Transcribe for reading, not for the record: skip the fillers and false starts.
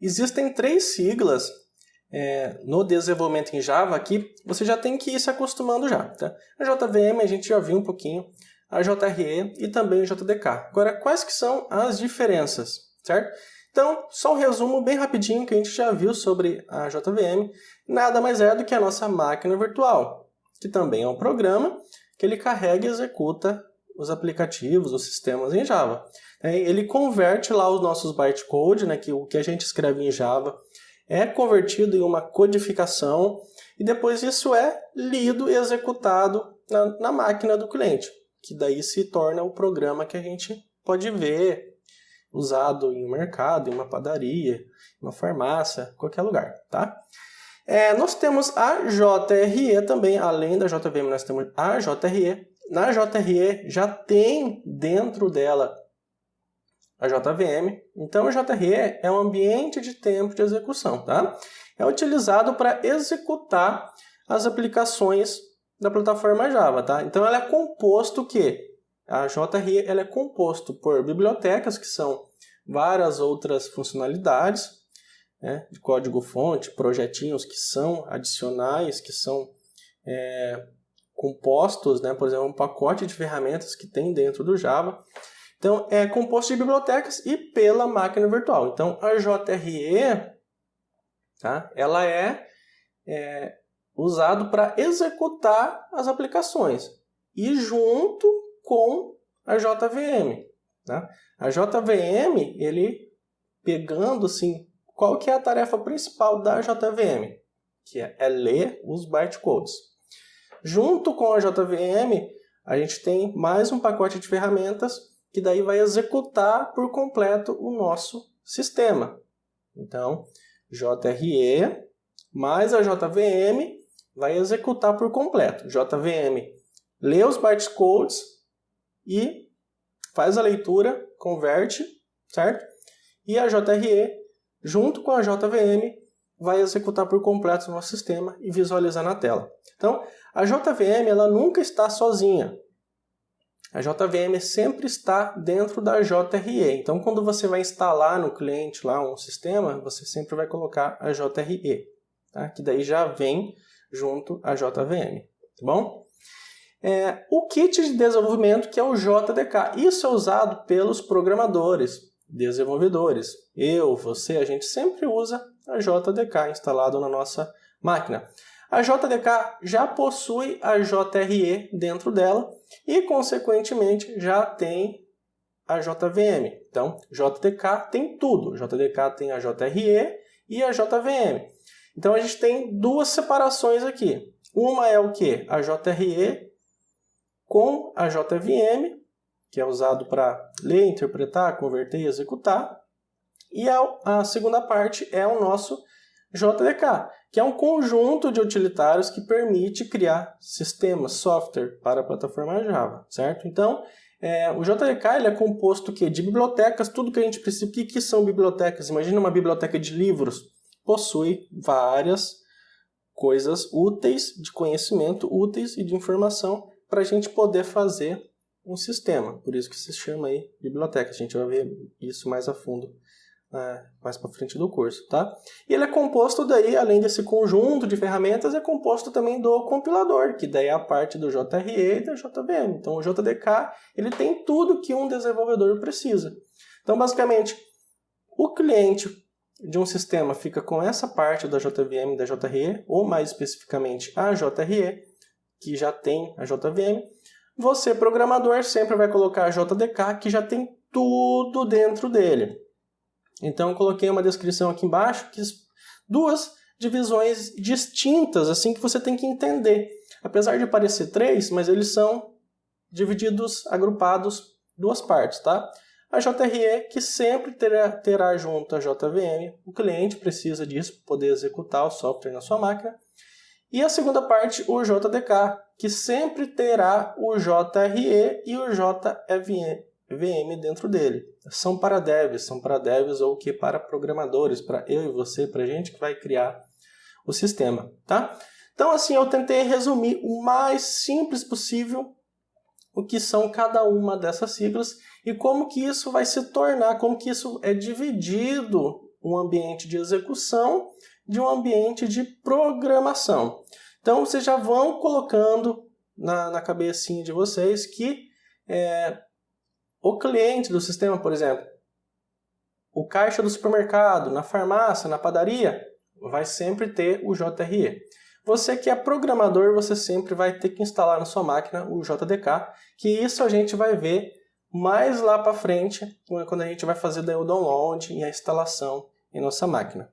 Existem 3 siglas no desenvolvimento em Java que você já tem que ir se acostumando já. Tá? A JVM a gente já viu um pouquinho, a JRE e também o JDK. Agora, quais que são as diferenças, certo? Então, só um resumo bem rapidinho que a gente já viu sobre a JVM. Nada mais é do que a nossa máquina virtual, que também é um programa que ele carrega e executa os aplicativos, os sistemas em Java. Ele converte lá os nossos bytecode, né, que o que a gente escreve em Java é convertido em uma codificação e depois isso é lido e executado na máquina do cliente, que daí se torna o programa que a gente pode ver usado em um mercado, em uma padaria, em uma farmácia, qualquer lugar, tá? Nós temos a JRE também, além da JVM nós temos a JRE. Na JRE já tem dentro dela a JVM, então a JRE é um ambiente de tempo de execução, tá? É utilizado para executar as aplicações da plataforma Java, tá? Então ela é composto a JRE ela é composto por bibliotecas, que são várias outras funcionalidades, né, de código-fonte, projetinhos que são adicionais, que são compostos, né, por exemplo, um pacote de ferramentas que tem dentro do Java. Então, é composto de bibliotecas e pela máquina virtual. Então, a JRE, tá, ela é usado para executar as aplicações e junto com a JVM. Tá? A JVM, ele pegando assim, qual que é a tarefa principal da JVM? Que é ler os bytecodes. Junto com a JVM, a gente tem mais um pacote de ferramentas que daí vai executar por completo o nosso sistema. Então, JRE mais a JVM vai executar por completo. JVM lê os bytecodes e faz a leitura, converte, certo? E a JRE, junto com a JVM, vai executar por completo o nosso sistema e visualizar na tela. Então, a JVM ela nunca está sozinha. A JVM sempre está dentro da JRE. Então, quando você vai instalar no cliente lá um sistema, você sempre vai colocar a JRE, tá? Que daí já vem junto à JVM, tá bom? O kit de desenvolvimento, que é o JDK. Isso é usado pelos programadores, desenvolvedores. Você, a gente sempre usa a JDK instalado na nossa máquina. A JDK já possui a JRE dentro dela e, consequentemente, já tem a JVM. Então, JDK tem tudo. JDK tem a JRE e a JVM. Então, a gente tem duas separações aqui. Uma é o quê? A JRE com a JVM, que é usado para ler, interpretar, converter e executar. E a segunda parte é o nosso JDK, que é um conjunto de utilitários que permite criar sistemas, software para a plataforma Java, certo? Então, o JDK ele é composto de bibliotecas, tudo que a gente precisa. O que são bibliotecas? Imagina uma biblioteca de livros. Possui várias coisas úteis, de conhecimento, úteis e de informação para a gente poder fazer um sistema. Por isso que se chama aí biblioteca. A gente vai ver isso mais a fundo mais para frente do curso, tá? E ele é composto daí, além desse conjunto de ferramentas, é composto também do compilador, que daí é a parte do JRE e da JVM. Então o JDK, ele tem tudo que um desenvolvedor precisa. Então basicamente, o cliente de um sistema fica com essa parte da JVM e da JRE, ou mais especificamente a JRE, que já tem a JVM. Você, programador, sempre vai colocar a JDK, que já tem tudo dentro dele. Então, eu coloquei uma descrição aqui embaixo, que duas divisões distintas, assim que você tem que entender. Apesar de parecer 3, mas eles são divididos, agrupados, duas partes, tá? A JRE, que sempre terá junto a JVM, o cliente precisa disso para poder executar o software na sua máquina. E a segunda parte, o JDK, que sempre terá o JRE e o JVM dentro dele. São para devs ou que para programadores, para eu e você, para a gente que vai criar o sistema, tá? Então, assim, eu tentei resumir o mais simples possível o que são cada uma dessas siglas e como que isso vai se tornar, como que isso é dividido um ambiente de execução de um ambiente de programação. Então, vocês já vão colocando na cabecinha de vocês que o cliente do sistema, por exemplo, o caixa do supermercado, na farmácia, na padaria, vai sempre ter o JRE. Você que é programador, você sempre vai ter que instalar na sua máquina o JDK, que isso a gente vai ver mais lá para frente, quando a gente vai fazer o download e a instalação em nossa máquina.